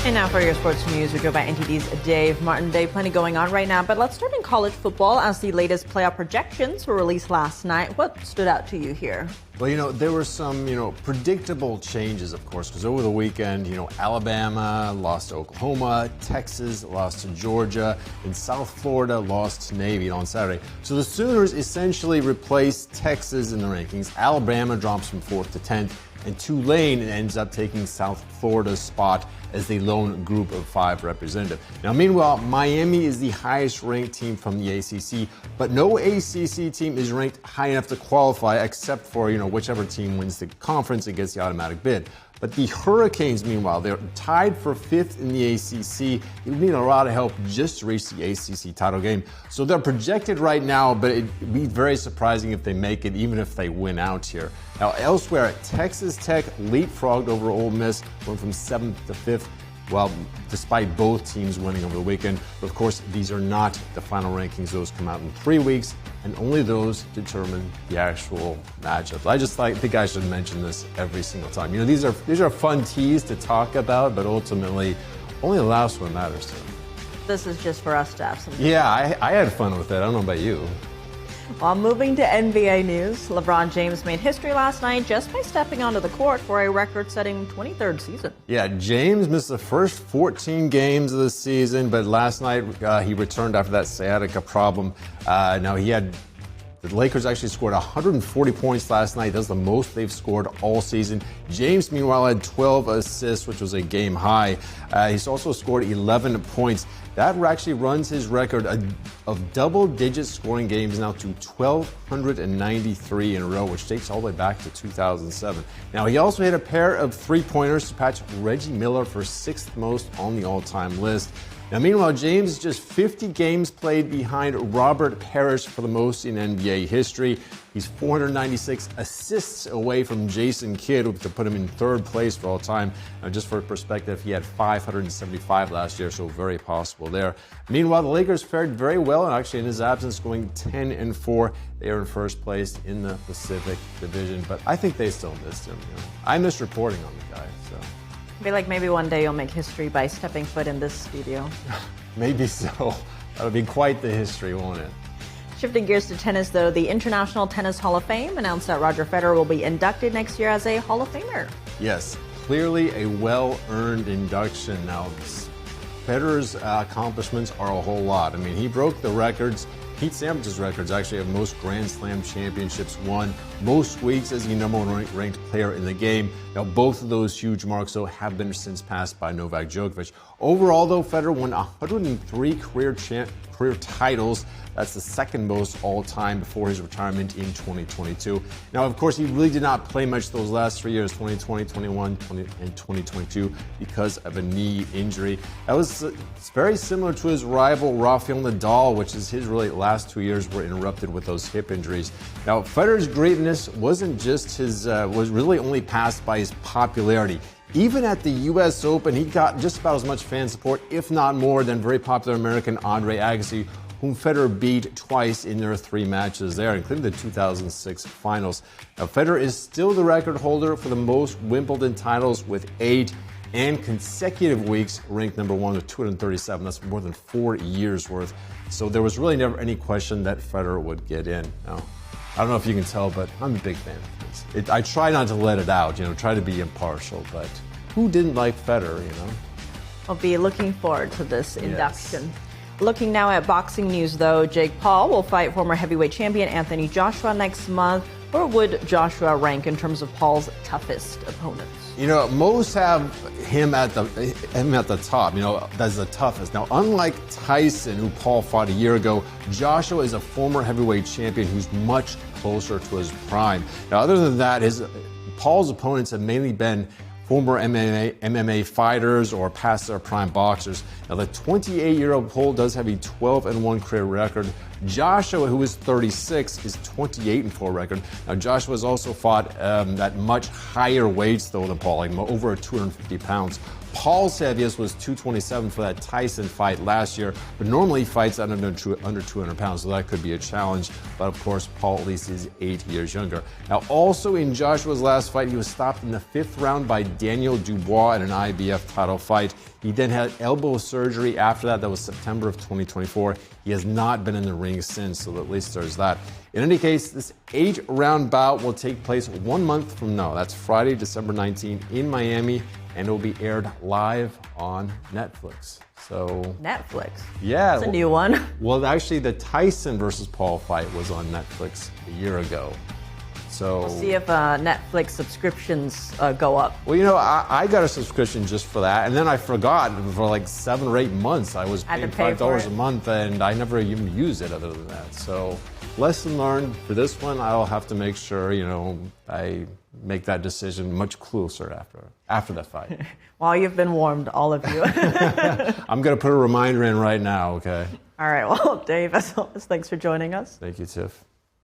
And now for your sports news, we're joined by NTD's Dave Martin. Dave, plenty going on right now, but let's start in college football as the latest playoff projections were released last night. What stood out to you here? Well, there were some, predictable changes, of course, because over the weekend, Alabama lost to Oklahoma, Texas lost to Georgia, and South Florida lost to Navy on Saturday. So the Sooners essentially replaced Texas in the rankings. Alabama drops from 4th to 10th, and Tulane ends up taking South Florida's spot as the lone group of 5 representative. Now, meanwhile, Miami is the highest ranked team from the ACC, but no ACC team is ranked high enough to qualify except for, whichever team wins the conference and gets the automatic bid. But the Hurricanes, meanwhile, they're tied for 5th in the ACC. You need a lot of help just to reach the ACC title game. So they're projected right now, but it'd be very surprising if they make it, even if they win out here. Now, elsewhere, Texas Tech leapfrogged over Ole Miss, went from 7th to 5th. Well, despite both teams winning over the weekend. But of course, these are not the final rankings. Those come out in 3 weeks, and only those determine the actual matchup. I just think I should mention this every single time. These are fun teas to talk about, but ultimately, only the last one matters to them. This is just for us to have some. Yeah, I had fun with it. I don't know about you. While moving to NBA news, LeBron James made history last night just by stepping onto the court for a record-setting 23rd season. Yeah, James missed the first 14 games of the season, but last night he returned after that sciatica problem. The Lakers actually scored 140 points last night. That's the most they've scored all season. James, meanwhile, had 12 assists, which was a game high. He's also scored 11 points. That actually runs his record of double-digit scoring games now to 1,293 in a row, which dates all the way back to 2007. Now, he also hit a pair of three-pointers to patch Reggie Miller for 6th most on the all-time list. Now, meanwhile, James is just 50 games played behind Robert Parrish for the most in NBA history. He's 496 assists away from Jason Kidd to put him in 3rd place for all time. Now, just for perspective, he had 575 last year, so very possible there. Meanwhile, the Lakers fared very well, and actually in his absence, going 10-4. They are in 1st place in the Pacific Division, but I think they still missed him. I miss reporting on the guy, so. I feel like maybe one day you'll make history by stepping foot in this studio. Maybe so. That'll be quite the history, won't it? Shifting gears to tennis, though, the International Tennis Hall of Fame announced that Roger Federer will be inducted next year as a Hall of Famer. Yes, clearly a well-earned induction. Now, Federer's accomplishments are a whole lot. I mean, he broke the records. Pete Sampras' records actually of most Grand Slam championships won, most weeks as the #1 ranked player in the game. Now, both of those huge marks, though, have been since passed by Novak Djokovic. Overall, though, Federer won 103 career titles. That's the 2nd most all-time before his retirement in 2022. Now, of course, he really did not play much those last 3 years, 2020, 21, and 2022, because of a knee injury. It's very similar to his rival, Rafael Nadal, which is his last 2 years were interrupted with those hip injuries. Now, Federer's greatness wasn't just was really only passed by his popularity. Even at the U.S. Open, he got just about as much fan support, if not more, than very popular American Andre Agassi, whom Federer beat twice in their 3 matches there, including the 2006 finals. Now, Federer is still the record holder for the most Wimbledon titles with 8, and consecutive weeks ranked #1 with 237. That's more than 4 years worth. So there was really never any question that Federer would get in. Now, I don't know if you can tell, but I'm a big fan of this. I try not to let it out, try to be impartial, but who didn't like Federer, I'll be looking forward to this induction. Yes. Looking now at boxing news, though, Jake Paul will fight former heavyweight champion Anthony Joshua next month. Where would Joshua rank in terms of Paul's toughest opponents? Most have him at the top, that's the toughest. Now, unlike Tyson, who Paul fought a year ago, Joshua is a former heavyweight champion who's much closer to his prime. Now, other than that, Paul's opponents have mainly been former MMA fighters or past their prime boxers. Now, the 28-year-old Pole does have a 12-1 career record. Joshua, who is 36, is 28-4 record. Now, Joshua has also fought at much higher weights, though, than Paul, like over 250 pounds. Paul's heaviest was 227 for that Tyson fight last year, but normally he fights at under 200 pounds, so that could be a challenge. But of course, Paul at least is 8 years younger. Now, also in Joshua's last fight, he was stopped in the 5th round by Daniel Dubois in an IBF title fight. He then had elbow surgery after that. That was September of 2024. He has not been in the ring since, so at least there's that. In any case, this 8-round bout will take place 1 month from now. That's Friday, December 19 in Miami, and it will be aired live on Netflix. So Netflix? Yeah. That's a new one. Well, actually, the Tyson versus Paul fight was on Netflix a year ago. So We'll see if Netflix subscriptions go up. Well, you know, I got a subscription just for that, and then I forgot for like 7 or 8 months. I was paying $5 a month, and I never even used it other than that. So, lesson learned for this one. I'll have to make sure, you know, I make that decision much closer after that fight. Well, you've been warned, all of you. I'm going to put a reminder in right now, okay? All right. Well, Dave, as always, thanks for joining us. Thank you, Tiff.